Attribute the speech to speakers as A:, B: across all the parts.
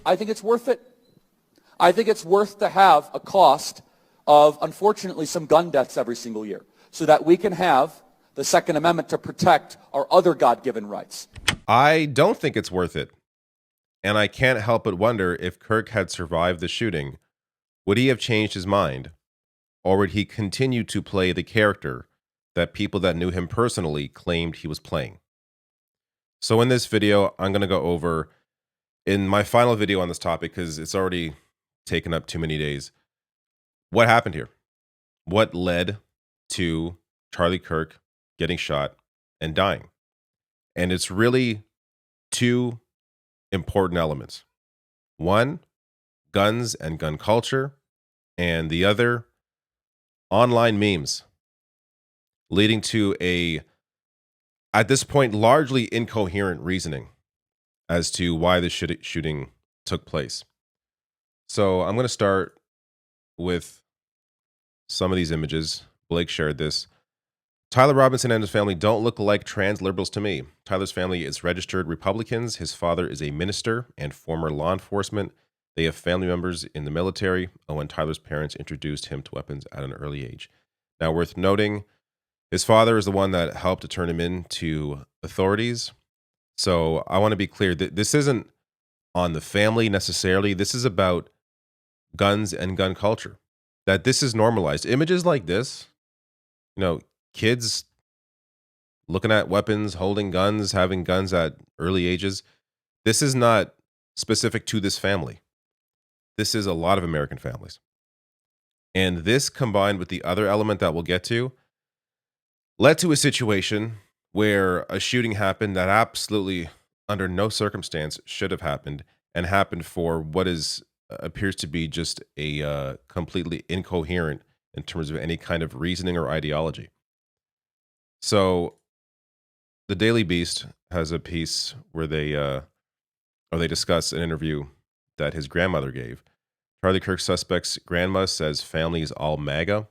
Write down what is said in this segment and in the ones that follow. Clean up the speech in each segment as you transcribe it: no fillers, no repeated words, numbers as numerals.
A: I think it's worth it. I think it's worth to have a cost of, unfortunately, some gun deaths every single year so that we can have the Second Amendment to protect our other God-given rights.
B: I don't think it's worth it. And I can't help but wonder if Kirk had survived the shooting, would he have changed his mind? Or would he continue to play the character that people that knew him personally claimed he was playing? So in this video, I'm going to go over, in my final video on this topic, because it's already taken up too many days, what happened here? What led to Charlie Kirk getting shot and dying? And it's really two important elements. One, guns and gun culture, and the other, online memes, leading to a, at this point, largely incoherent reasoning as to why the shooting took place. So I'm going to start with some of these images. Blake shared this. Tyler Robinson and his family don't look like trans liberals to me. Tyler's family is registered Republicans. His father is a minister and former law enforcement. They have family members in the military. Oh, and Tyler's parents introduced him to weapons at an early age. Now, worth noting, his father is the one that helped to turn him into authorities. So I want to be clear that this isn't on the family necessarily. This is about guns and gun culture. That this is normalized. Images like this, kids looking at weapons, holding guns, having guns at early ages. This is not specific to this family. This is a lot of American families. And this, combined with the other element that we'll get to, led to a situation where a shooting happened that absolutely, under no circumstance, should have happened, and happened for what appears to be just a completely incoherent in terms of any kind of reasoning or ideology. So, the Daily Beast has a piece where they discuss an interview that his grandmother gave. Charlie Kirk's suspect's grandma says family is all MAGA.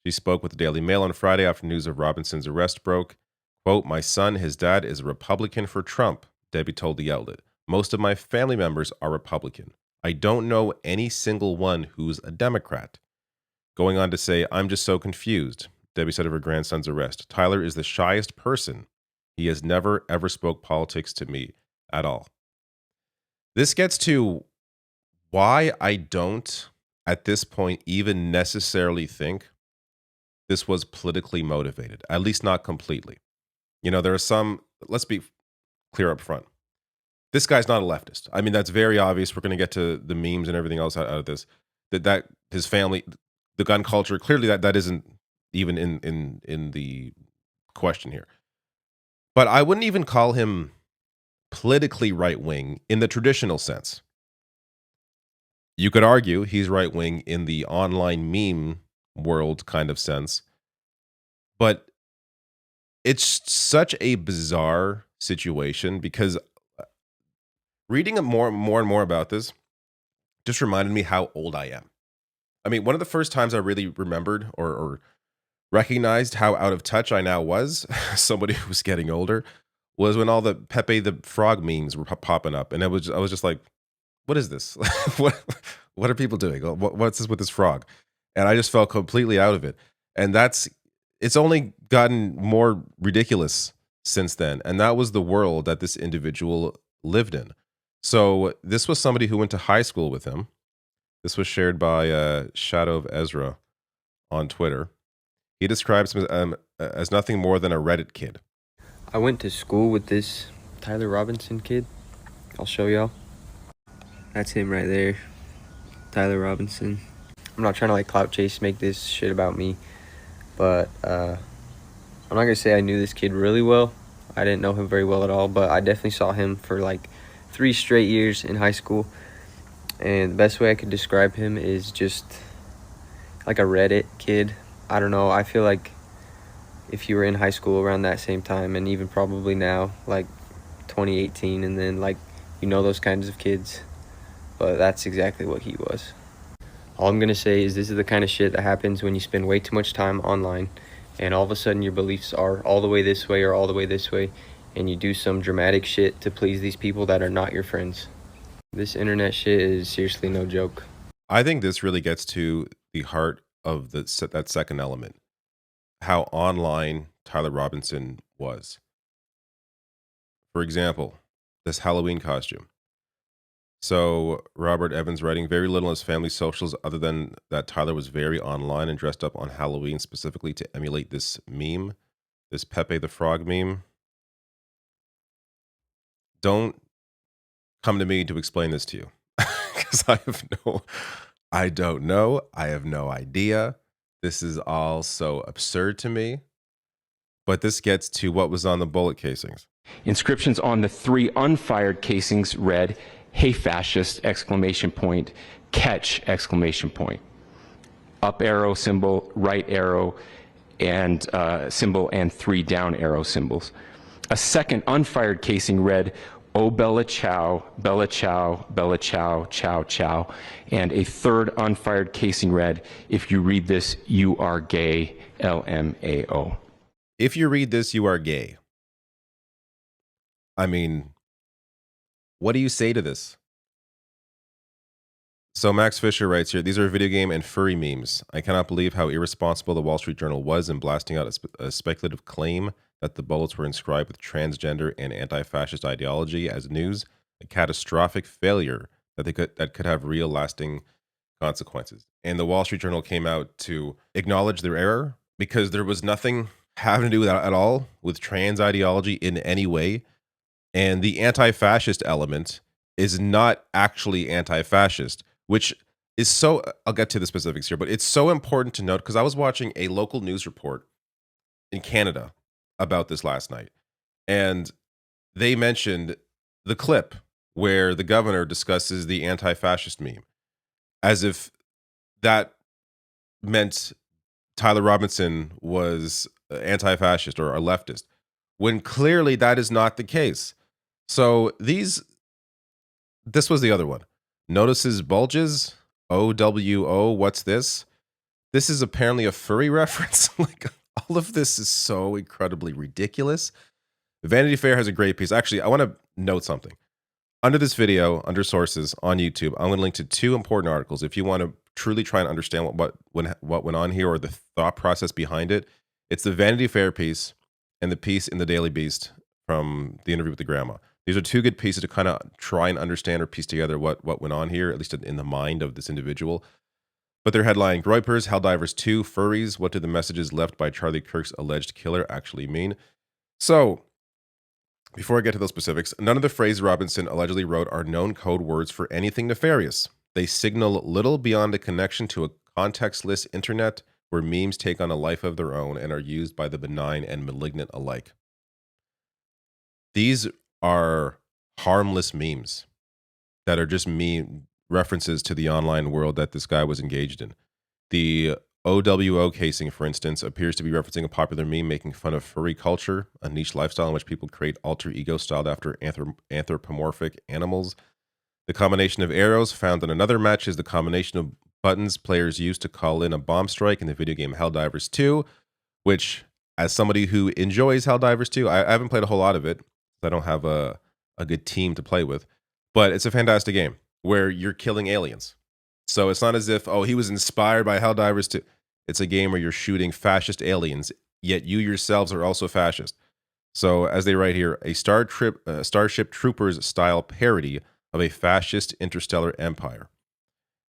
B: She spoke with the Daily Mail on Friday after news of Robinson's arrest broke. Quote, "My son, his dad, is a Republican for Trump," Debbie told the outlet. "Most of my family members are Republican. I don't know any single one who's a Democrat." Going on to say, "I'm just so confused," Debbie said of her grandson's arrest. "Tyler is the shyest person. He has never, ever spoke politics to me at all." This gets to why I don't, at this point, even necessarily think this was politically motivated, at least not completely. There are some, let's be clear up front. This guy's not a leftist. I mean, that's very obvious. We're going to get to the memes and everything else out of this. That his family, the gun culture, clearly that isn't even in the question here. But I wouldn't even call him politically right-wing in the traditional sense. You could argue he's right-wing in the online meme world kind of sense. But it's such a bizarre situation because reading more and more about this just reminded me how old I am. I mean, one of the first times I really remembered or recognized how out of touch I now was, somebody who's getting older, was when all the Pepe the Frog memes were popping up. And I was just like, what is this? What are people doing? What's this with this frog? And I just felt completely out of it. And it's only gotten more ridiculous since then. And that was the world that this individual lived in. So this was somebody who went to high school with him. This was shared by Shadow of Ezra on Twitter. He describes him as nothing more than a Reddit kid.
C: I went to school with this Tyler Robinson kid. I'll show y'all. That's him right there. Tyler Robinson. I'm not trying to clout chase, make this shit about me. But I'm not going to say I knew this kid really well. I didn't know him very well at all. But I definitely saw him for 3 straight years in high school. And the best way I could describe him is just like a Reddit kid. I don't know. I feel like if you were in high school around that same time, and even probably now, 2018, and then those kinds of kids. But that's exactly what he was. All I'm going to say is this is the kind of shit that happens when you spend way too much time online, and all of a sudden your beliefs are all the way this way or all the way this way, and you do some dramatic shit to please these people that are not your friends. This internet shit is seriously no joke.
B: I think this really gets to the heart of that second element, how online Tyler Robinson was. For example, this Halloween costume. So Robert Evans writing very little in his family socials other than that Tyler was very online and dressed up on Halloween specifically to emulate this meme, this Pepe the Frog meme. Don't come to me to explain this to you because I don't know. I have no idea. This is all so absurd to me. But this gets to what was on the bullet casings.
D: Inscriptions on the 3 unfired casings read, "Hey fascist!" "Catch!" Up arrow symbol, right arrow and symbol, and 3 down arrow symbols. A second unfired casing read, "Oh Bella Chow, Bella Chow, Bella Chow, Chow Chow." And a third unfired casing read, "If you read this, you are gay, LMAO."
B: If you read this, you are gay. I mean, what do you say to this? So Max Fisher writes here, these are video game and furry memes. I cannot believe how irresponsible the Wall Street Journal was in blasting out a speculative claim that the bullets were inscribed with transgender and anti-fascist ideology as news, a catastrophic failure that could have real lasting consequences. And the Wall Street Journal came out to acknowledge their error because there was nothing having to do with that at all with trans ideology in any way. And the anti-fascist element is not actually anti-fascist, which is so, I'll get to the specifics here, but it's so important to note because I was watching a local news report in Canada about this last night. And they mentioned the clip where the governor discusses the anti-fascist meme as if that meant Tyler Robinson was anti-fascist or a leftist, when clearly that is not the case. So this was the other one. Notices bulges, OWO, what's this? This is apparently a furry reference. Like, all of this is so incredibly ridiculous. Vanity Fair has a great piece. Actually, I want to note something. Under this video, under sources on YouTube, I'm going to link to 2 important articles. If you want to truly try and understand what went on here or the thought process behind it, it's the Vanity Fair piece and the piece in the Daily Beast from the interview with the grandma. These are 2 good pieces to kind of try and understand or piece together what went on here, at least in the mind of this individual. But their headline, Groypers, Helldivers 2, Furries, what did the messages left by Charlie Kirk's alleged killer actually mean? So, before I get to those specifics, none of the phrases Robinson allegedly wrote are known code words for anything nefarious. They signal little beyond a connection to a contextless internet where memes take on a life of their own and are used by the benign and malignant alike. These are harmless memes that are just meme references to the online world that this guy was engaged in. The OWO casing, for instance, appears to be referencing a popular meme making fun of furry culture, a niche lifestyle in which people create alter ego styled after anthropomorphic animals. The combination of arrows found in another match is the combination of buttons players use to call in a bomb strike in the video game Helldivers 2, which, as somebody who enjoys Helldivers 2, I haven't played a whole lot of it. I don't have a good team to play with, but it's a fantastic game where you're killing aliens. So it's not as if, oh, he was inspired by Helldivers 2. It's a game where you're shooting fascist aliens, yet you yourselves are also fascist. So as they write here, a Starship Troopers style parody of a fascist interstellar empire.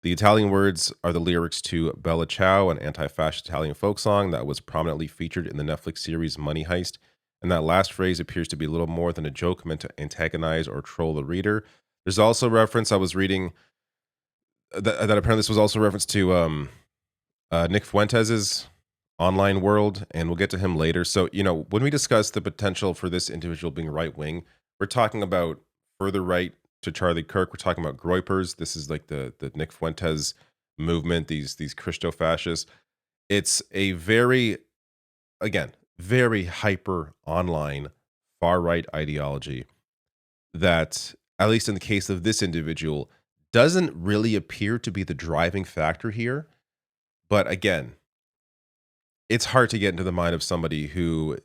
B: The Italian words are the lyrics to Bella Ciao, an anti-fascist Italian folk song that was prominently featured in the Netflix series Money Heist. And that last phrase appears to be a little more than a joke meant to antagonize or troll the reader. There's also reference, I was reading, that apparently this was also a reference to Nick Fuentes' online world, and we'll get to him later. So, when we discuss the potential for this individual being right-wing, we're talking about further right to Charlie Kirk. We're talking about Groypers. This is like the Nick Fuentes movement, these Christo-fascists. It's a very hyper online far-right ideology that, at least in the case of this individual, doesn't really appear to be the driving factor here. But again, it's hard to get into the mind of somebody who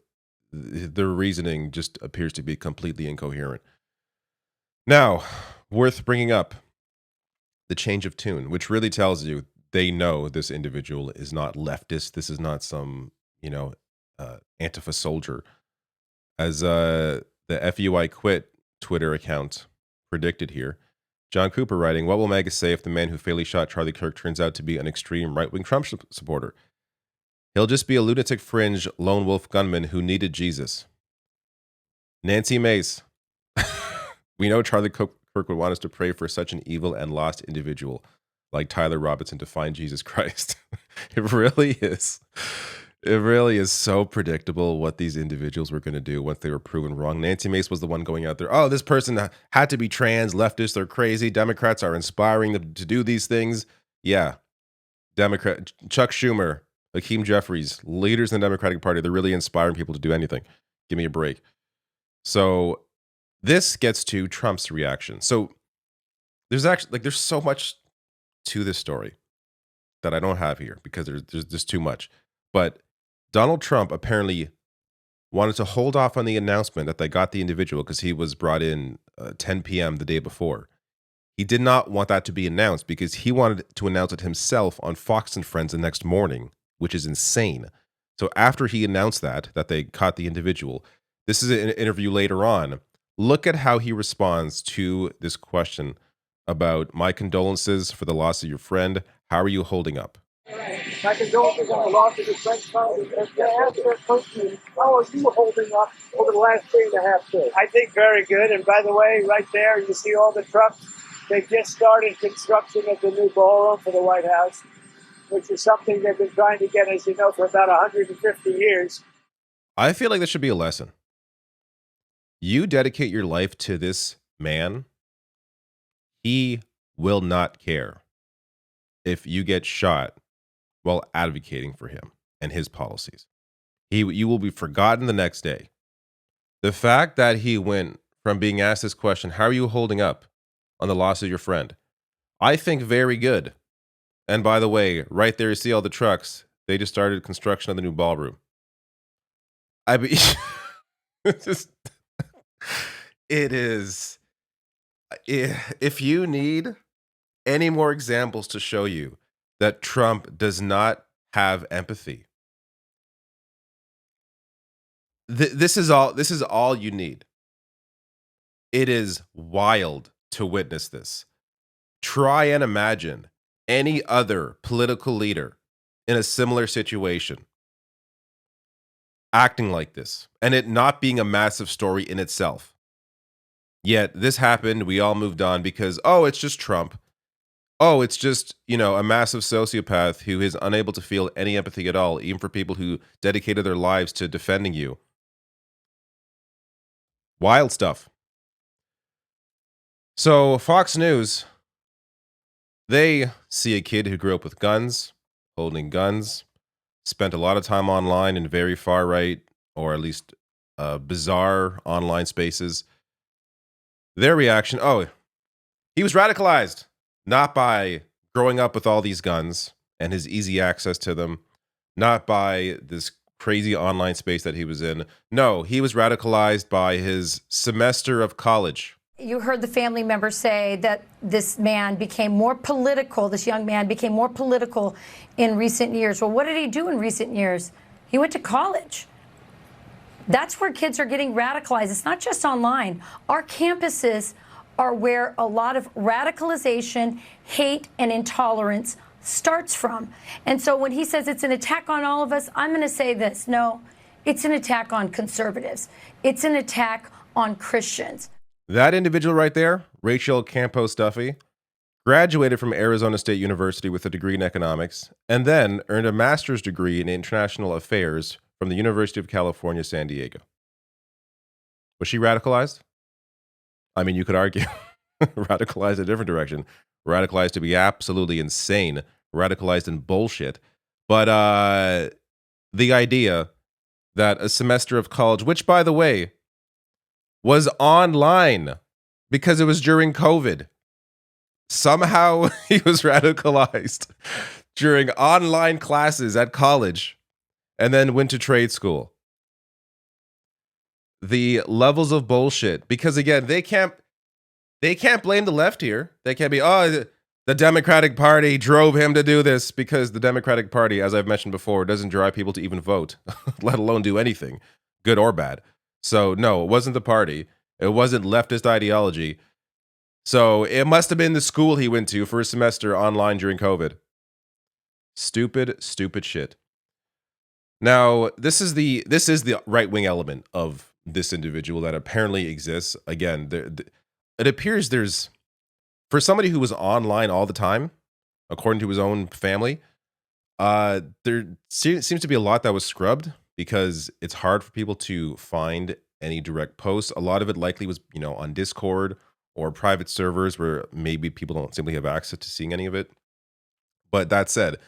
B: their reasoning just appears to be completely incoherent. Now, worth bringing up the change of tune, which really tells you they know this individual is not leftist. This is not some, Antifa soldier. As the FUI Quit Twitter account predicted here, John Cooper writing, what will MAGA say if the man who fatally shot Charlie Kirk turns out to be an extreme right-wing Trump supporter? He'll just be a lunatic fringe lone wolf gunman who needed Jesus. Nancy Mace. We know Charlie Kirk would want us to pray for such an evil and lost individual like Tyler Robinson to find Jesus Christ. It really is. It really is so predictable what these individuals were going to do once they were proven wrong. Nancy Mace was the one going out there, oh, this person had to be trans, leftists, they're crazy, Democrats are inspiring them to do these things. Yeah. Democrat Chuck Schumer, Hakeem Jeffries, leaders in the Democratic Party, they're really inspiring people to do anything. Give me a break. So this gets to Trump's reaction. So there's actually there's so much to this story that I don't have here because there's just too much. But Donald Trump apparently wanted to hold off on the announcement that they got the individual because he was brought in 10 p.m. the day before. He did not want that to be announced because he wanted to announce it himself on Fox and Friends the next morning, which is insane. So after he announced that they caught the individual, this is an interview later on. Look at how he responds to this question about my condolences for the loss of your friend. How are you holding up?
E: My condolences on the loss of your friend. How are you holding up over the last 3.5 days? I think very good. And by the way, right there, you see all the trucks. They just started construction of the new ballroom for the White House, which is something they've been trying to get, as you know, for about 150 years.
B: I feel like this should be a lesson. You dedicate your life to this man, he will not care if you get shot while advocating for him and his policies. You will be forgotten the next day. The fact that he went from being asked this question, how are you holding up on the loss of your friend? I think very good. And by the way, right there you see all the trucks. They just started construction of the new ballroom. It is. If you need any more examples to show you that Trump does not have empathy, this is all you need. It is wild to witness this. Try and imagine any other political leader in a similar situation acting like this and it not being a massive story in itself. Yet this happened, we all moved on because, oh, it's just Trump. Oh, it's just, a massive sociopath who is unable to feel any empathy at all, even for people who dedicated their lives to defending you. Wild stuff. So Fox News, they see a kid who grew up with guns, holding guns, spent a lot of time online in very far right, or at least bizarre online spaces. Their reaction, oh, he was radicalized, not by growing up with all these guns and his easy access to them, not by this crazy online space that he was in. No, he was radicalized by his semester of college.
F: You heard the family member say that this man became more political, this young man became more political in recent years. Well, what did he do in recent years? He went to college. That's where kids are getting radicalized. It's not just online. Our campuses are where a lot of radicalization, hate, and intolerance starts from. And so when he says it's an attack on all of us, I'm going to say this. No, it's an attack on conservatives. It's an attack on Christians.
B: That individual right there, Rachel Campos Duffy, graduated from Arizona State University with a degree in economics, and then earned a master's degree in international affairs from the University of California, San Diego. Was she radicalized? I mean, you could argue radicalized in a different direction, radicalized to be absolutely insane, radicalized in bullshit. But the idea that a semester of college, which, by the way, was online because it was during COVID, somehow he was radicalized during online classes at college and then went to trade school. The levels of bullshit, because again, they can't they can't blame the left here. They can't be, oh, the Democratic Party drove him to do this, because the Democratic Party, as I've mentioned before, doesn't drive people to even vote, let alone do anything, good or bad. So no, it wasn't the party. It wasn't leftist ideology. So it must have been the school he went to for a semester online during COVID. Stupid, stupid shit. Now, this is the right-wing element of this individual that apparently exists. Again, it appears there's, for somebody who was online all the time, according to his own family, there seems to be a lot that was scrubbed, because it's hard for people to find any direct posts. A lot of it likely was, on Discord or private servers where maybe people don't simply have access to seeing any of it. But that said,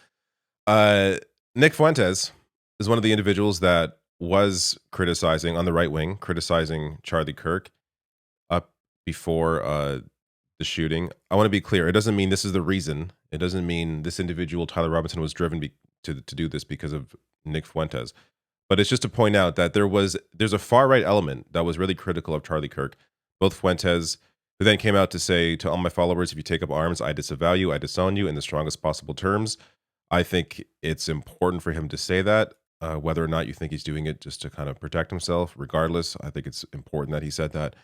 B: Nick Fuentes is one of the individuals that was criticizing, on the right wing, criticizing Charlie Kirk up before the shooting. I want to be clear. It doesn't mean this is the reason. It doesn't mean this individual, Tyler Robinson, was driven to do this because of Nick Fuentes. But it's just to point out that there's a far right element that was really critical of Charlie Kirk. Both Fuentes, who then came out to say to all my followers, if you take up arms, I disavow you, I disown you in the strongest possible terms. I think it's important for him to say that, whether or not you think he's doing it just to kind of protect himself. Regardless, I think it's important that he said that.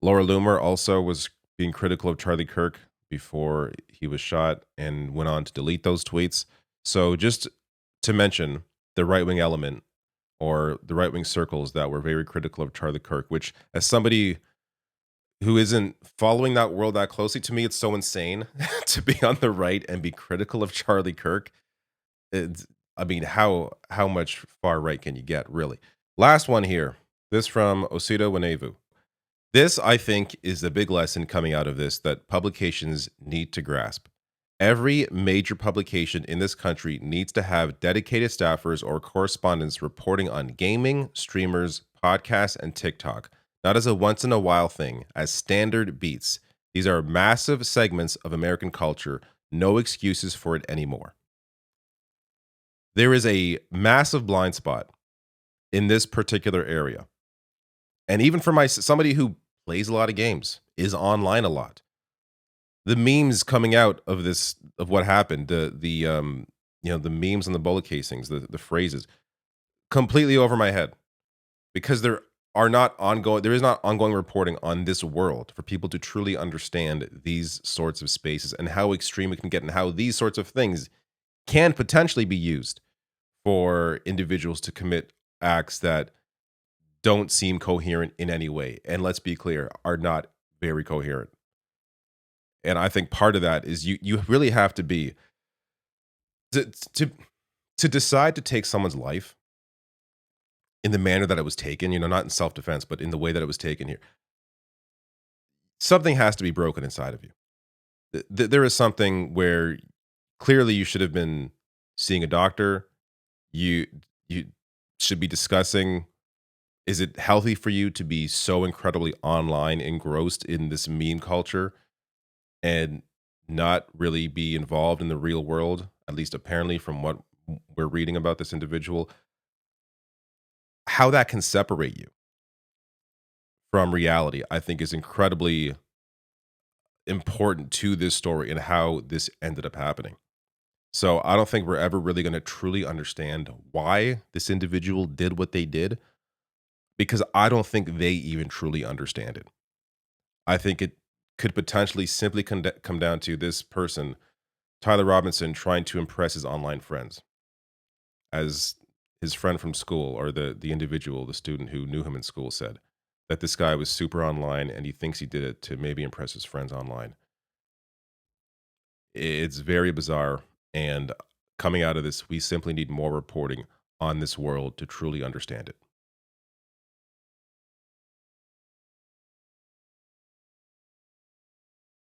B: Laura Loomer also was being critical of Charlie Kirk before he was shot and went on to delete those tweets. So just to mention the right-wing element, or the right-wing circles that were very critical of Charlie Kirk, which, as somebody who isn't following that world that closely, to me, it's so insane to be on the right and be critical of Charlie Kirk. I mean, how much far right can you get, really? Last one here. This from Osita Wanevu. This, I think, is the big lesson coming out of this that publications need to grasp. Every major publication in this country needs to have dedicated staffers or correspondents reporting on gaming, streamers, podcasts, and TikTok, not as a once-in-a-while thing, as standard beats. These are massive segments of American culture. No excuses for it anymore. There is a massive blind spot in this particular area. And even for somebody who plays a lot of games, is online a lot, the memes coming out of this, of what happened, the memes on the bullet casings, the phrases, completely over my head, because there is not ongoing reporting on this world for people to truly understand these sorts of spaces and how extreme it can get, and how these sorts of things can potentially be used for individuals to commit acts that don't seem coherent in any way, and let's be clear, are not very coherent. And I think part of that is you really have to be to decide to take someone's life in the manner that it was taken, not in self-defense, but in the way that it was taken here. Something has to be broken inside of you. There is something where clearly you should have been seeing a doctor. You should be discussing, is it healthy for you to be so incredibly online, engrossed in this meme culture, and not really be involved in the real world, at least apparently from what we're reading about this individual? How that can separate you from reality, I think, is incredibly important to this story and how this ended up happening. So I don't think we're ever really going to truly understand why this individual did what they did, because I don't think they even truly understand it. I think it could potentially simply come down to this person, Tyler Robinson, trying to impress his online friends, as his friend from school, or the individual, the student who knew him in school, said that this guy was super online and he thinks he did it to maybe impress his friends online. It's very bizarre, and coming out of this, we simply need more reporting on this world to truly understand it.